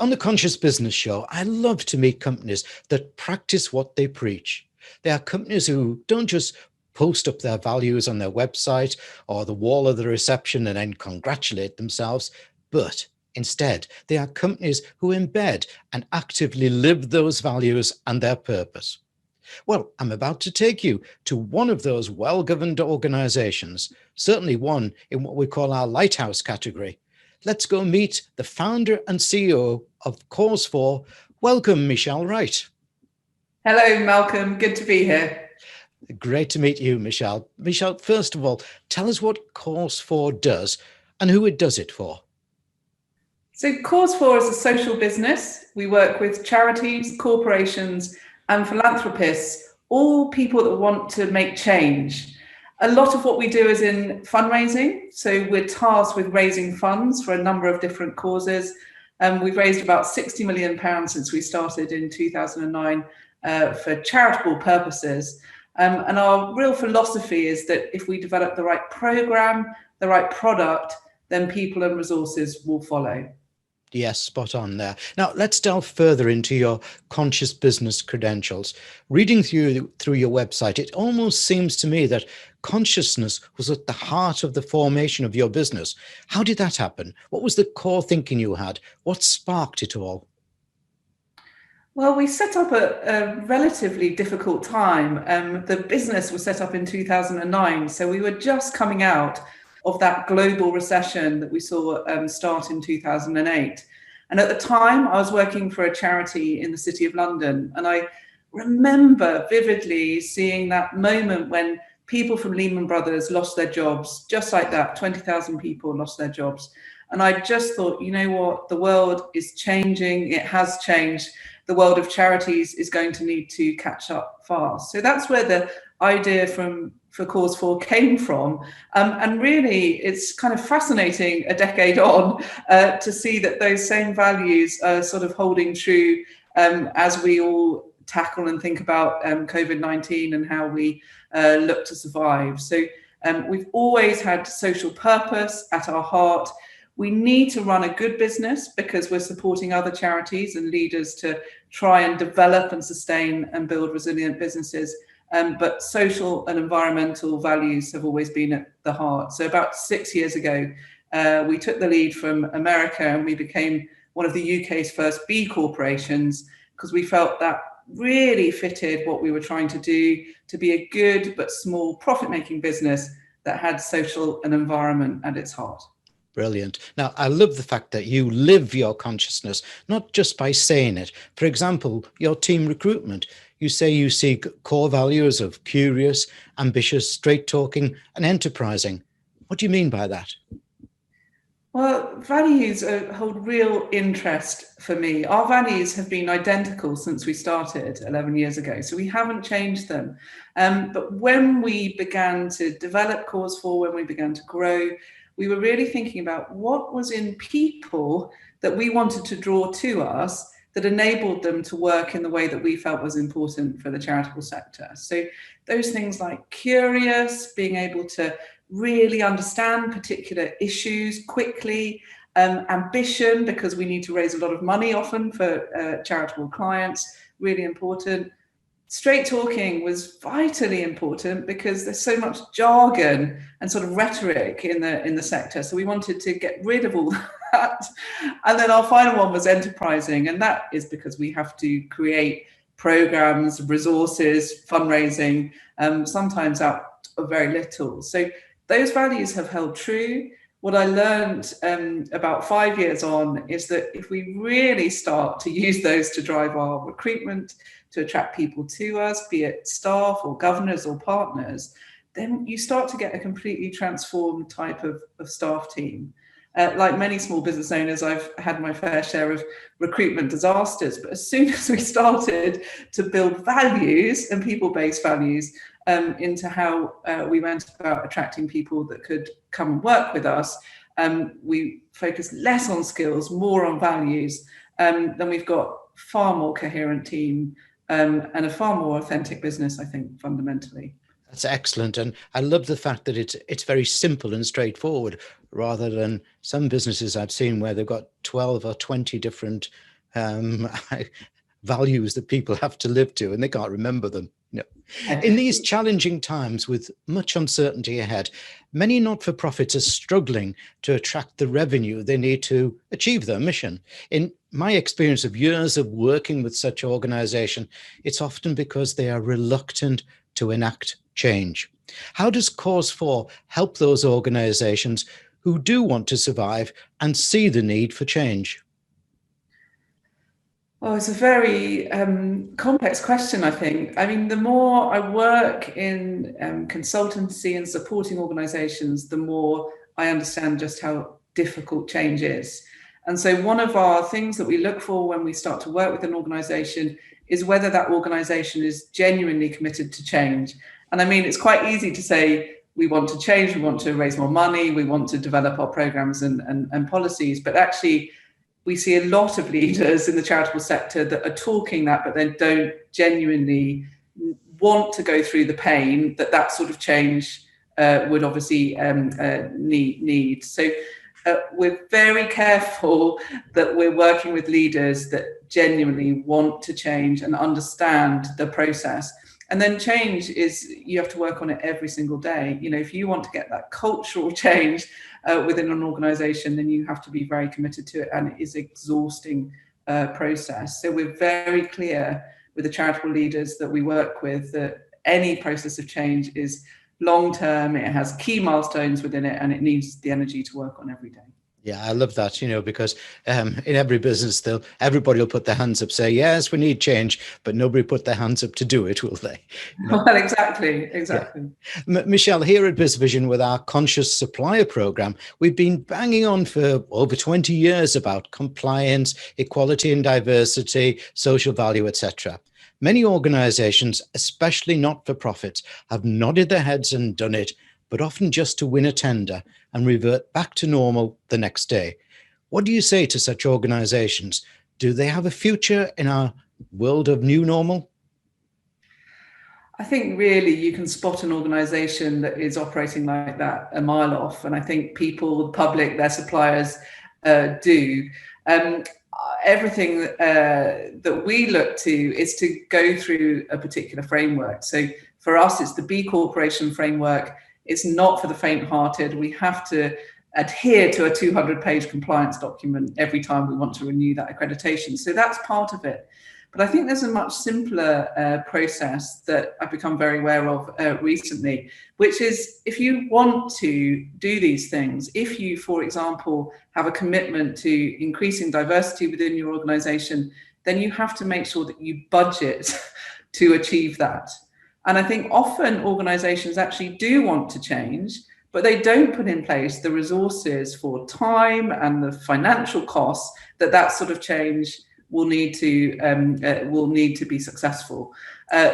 On the Conscious Business Show, I love to meet companies that practice what they preach. They are companies who don't just post up their values on their website or the wall of the reception and then congratulate themselves, but instead, they are companies who embed and actively live those values and their purpose. Well, I'm about to take you to one of those well-governed organizations, certainly one in what we call our Lighthouse category. Let's go meet the founder and CEO of Cause4. Welcome, Michelle Wright. Hello, Malcolm. Good to be here. Great to meet you, Michelle. Michelle, first of all, tell us what Cause4 does and who it does it for. So Cause4 is a social business. We work with charities, corporations, and philanthropists, all people that want to make change. A lot of what we do is in fundraising. So we're tasked with raising funds for a number of different causes. We've raised about £60 million since we started in 2009 for charitable purposes. And our real philosophy is that if we develop the right program, the right product, then people and resources will follow. Yes, spot on there. Now, let's delve further into your conscious business credentials. Reading through your website, it almost seems to me that consciousness was at the heart of the formation of your business. How did that happen? What was the core thinking you had? What sparked it all? Well, we set up a relatively difficult time. The business was set up in 2009, so we were just coming out of that global recession that we saw start in 2008. And at the time, I was working for a charity in the City of London. And I remember vividly seeing that moment when people from Lehman Brothers lost their jobs, just like that, 20,000 people lost their jobs. And I just thought, you know what, the world is changing, it has changed. The world of charities is going to need to catch up fast. So that's where the idea for Cause4 came from. And really, it's kind of fascinating a decade on to see that those same values are sort of holding true as we all tackle and think about COVID-19 and how we look to survive. So we've always had social purpose at our heart. We need to run a good business because we're supporting other charities and leaders to try and develop and sustain and build resilient businesses. But social and environmental values have always been at the heart. So about 6 years ago, we took the lead from America and we became one of the UK's first B corporations because we felt that really fitted what we were trying to do, to be a good but small profit-making business that had social and environment at its heart. Brilliant. Now, I love the fact that you live your consciousness, not just by saying it. For example, your team recruitment, you say you seek core values of curious, ambitious, straight talking, and enterprising. What do you mean by that? Well, values hold real interest for me. Our values have been identical since we started 11 years ago, so we haven't changed them. But when we began to develop Cause4, when we began to grow, we were really thinking about what was in people that we wanted to draw to us that enabled them to work in the way that we felt was important for the charitable sector. So those things like curious, being able to really understand particular issues quickly, ambition, because we need to raise a lot of money often for charitable clients, really important. Straight talking was vitally important because there's so much jargon and sort of rhetoric in the sector. So we wanted to get rid of all that. And then our final one was enterprising. And that is because we have to create programs, resources, fundraising, sometimes out of very little. So those values have held true. What I learned about 5 years on is that if we really start to use those to drive our recruitment, to attract people to us, be it staff or governors or partners, then you start to get a completely transformed type of staff team. Like many small business owners, I've had my fair share of recruitment disasters, but as soon as we started to build values and people-based values into how we went about attracting people that could come and work with us, we focused less on skills, more on values, then we've got far more coherent team and a far more authentic business, I think, fundamentally. That's excellent. And I love the fact that it's very simple and straightforward, rather than some businesses I've seen where they've got 12 or 20 different values that people have to live to, and they can't remember them. In these challenging times with much uncertainty ahead, many not-for-profits are struggling to attract the revenue they need to achieve their mission. In my experience of years of working with such organizations, it's often because they are reluctant to enact change. How does Cause4 help those organizations who do want to survive and see the need for change? Oh, it's a very complex question, I think. I mean, the more I work in consultancy and supporting organizations, the more I understand just how difficult change is. And so one of our things that we look for when we start to work with an organization is whether that organization is genuinely committed to change. And I mean, it's quite easy to say, we want to change, we want to raise more money, we want to develop our programs and policies, but actually, we see a lot of leaders in the charitable sector that are talking that, but then don't genuinely want to go through the pain that sort of change would obviously need. So we're very careful that we're working with leaders that genuinely want to change and understand the process. And then change is, you have to work on it every single day. You know, if you want to get that cultural change within an organization, then you have to be very committed to it, and it is an exhausting process. So we're very clear with the charitable leaders that we work with that any process of change is long-term, it has key milestones within it, and it needs the energy to work on every day. Yeah, I love that, because in every business, everybody will put their hands up, say, yes, we need change, but nobody put their hands up to do it, will they? Well, exactly. Yeah. Michelle, here at BizVision with our Conscious Supplier program, we've been banging on for over 20 years about compliance, equality and diversity, social value, etc. Many organizations, especially not-for-profits, have nodded their heads and done it, but often just to win a tender and revert back to normal the next day. What do you say to such organizations? Do they have a future in our world of new normal? I think really you can spot an organization that is operating like that a mile off. And I think people, the public, their suppliers do. Everything that we look to is to go through a particular framework. So for us, it's the B Corporation framework. It's not for the faint-hearted. We have to adhere to a 200-page compliance document every time we want to renew that accreditation. So that's part of it. But I think there's a much simpler process that I've become very aware of recently, which is if you want to do these things, if you, for example, have a commitment to increasing diversity within your organization, then you have to make sure that you budget to achieve that. And I think often organizations actually do want to change, but they don't put in place the resources for time and the financial costs that sort of change will need to be successful.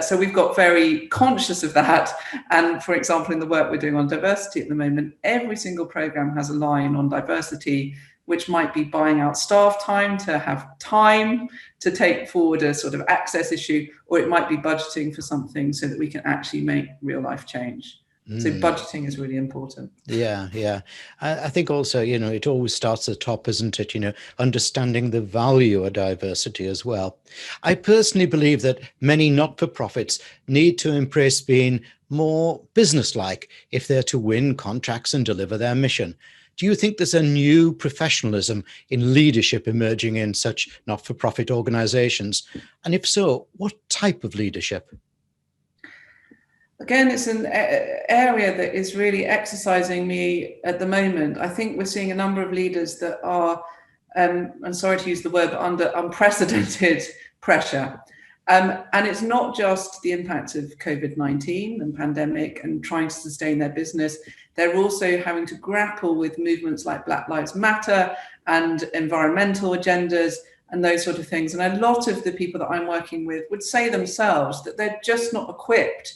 So we've got very conscious of that. And for example, in the work we're doing on diversity at the moment, every single program has a line on diversity, which might be buying out staff time to have time to take forward a sort of access issue, or it might be budgeting for something so that we can actually make real life change. So budgeting is really important. Yeah. I think also, it always starts at the top, isn't it? Understanding the value of diversity as well. I personally believe that many not-for-profits need to embrace being more business-like if they're to win contracts and deliver their mission. Do you think there's a new professionalism in leadership emerging in such not-for-profit organizations? And if so, what type of leadership? Again, it's an area that is really exercising me at the moment. I think we're seeing a number of leaders that are, I'm sorry to use the word, but under unprecedented pressure. And it's not just the impact of COVID-19 and pandemic and trying to sustain their business. They're also having to grapple with movements like Black Lives Matter and environmental agendas and those sort of things. And a lot of the people that I'm working with would say themselves that they're just not equipped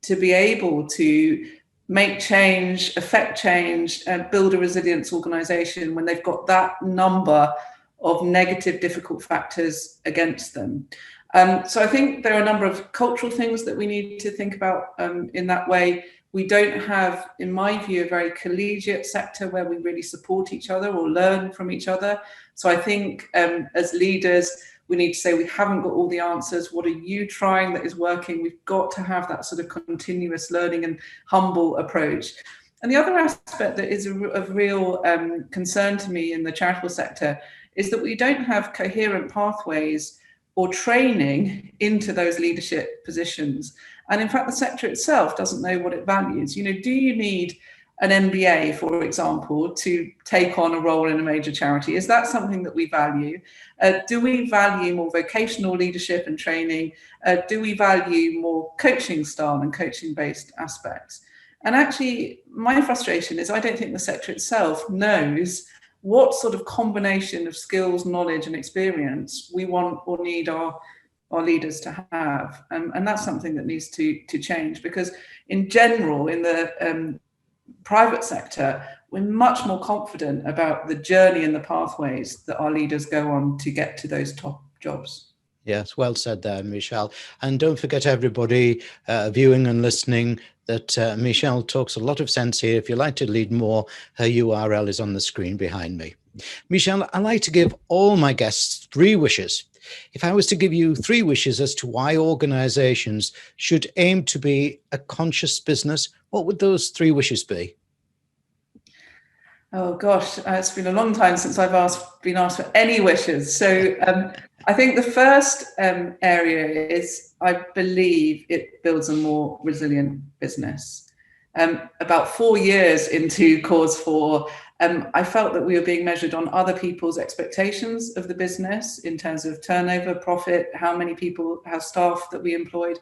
to be able to make change, affect change, and build a resilience organization when they've got that number of negative, difficult factors against them. So I think there are a number of cultural things that we need to think about in that way. We don't have, in my view, a very collegiate sector where we really support each other or learn from each other. So I think as leaders, we need to say we haven't got all the answers. What are you trying that is working? We've got to have that sort of continuous learning and humble approach. And the other aspect that is of real concern to me in the charitable sector is that we don't have coherent pathways or training into those leadership positions. And in fact, the sector itself doesn't know what it values. You know, do you need an MBA, for example, to take on a role in a major charity? Is that something that we value? Do we value more vocational leadership and training? Do we value more coaching style and coaching-based aspects? And actually, my frustration is I don't think the sector itself knows what sort of combination of skills, knowledge, and experience we want or need our leaders to have. And that's something that needs to change, because in general, in the private sector, we're much more confident about the journey and the pathways that our leaders go on to get to those top jobs. Yes, well said there, Michelle. And don't forget, everybody viewing and listening, that Michelle talks a lot of sense here. If you'd like to lead more, her URL is on the screen behind me. Michelle, I like to give all my guests 3 wishes. If I was to give you 3 wishes as to why organizations should aim to be a conscious business, what would those 3 wishes be? Oh gosh, it's been a long time since I've been asked for any wishes. So I think the first area is I believe it builds a more resilient business. About 4 years into Cause4, I felt that we were being measured on other people's expectations of the business in terms of turnover, profit, how many people, how staff that we employed.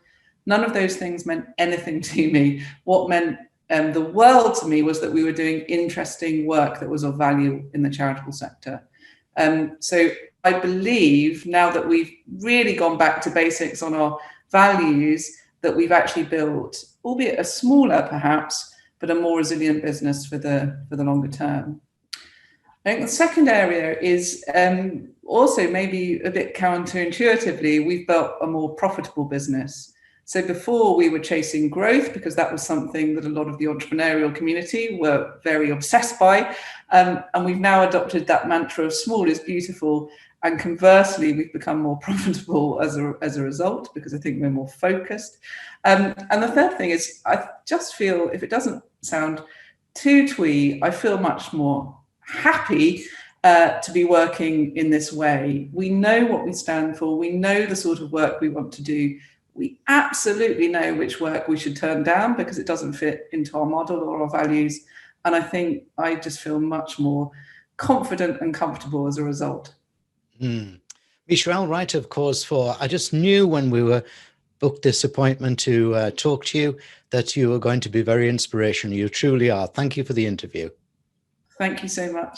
None of those things meant anything to me. What meant the world to me was that we were doing interesting work that was of value in the charitable sector. So I believe now that we've really gone back to basics on our values, that we've actually built, albeit a smaller perhaps, but a more resilient business for the longer term. I think the second area is also maybe a bit counterintuitively, we've built a more profitable business. So before we were chasing growth because that was something that a lot of the entrepreneurial community were very obsessed by. And we've now adopted that mantra of small is beautiful. And conversely, we've become more profitable as a result, because I think we're more focused. And the third thing is, I just feel, if it doesn't sound too twee, I feel much more happy to be working in this way. We know what we stand for. We know the sort of work we want to do. We absolutely know which work we should turn down because it doesn't fit into our model or our values. And I think I just feel much more confident and comfortable as a result. Michelle Wright of Cause4, I just knew when we were booked this appointment to talk to you that you were going to be very inspirational. You truly are. Thank you for the interview. Thank you so much.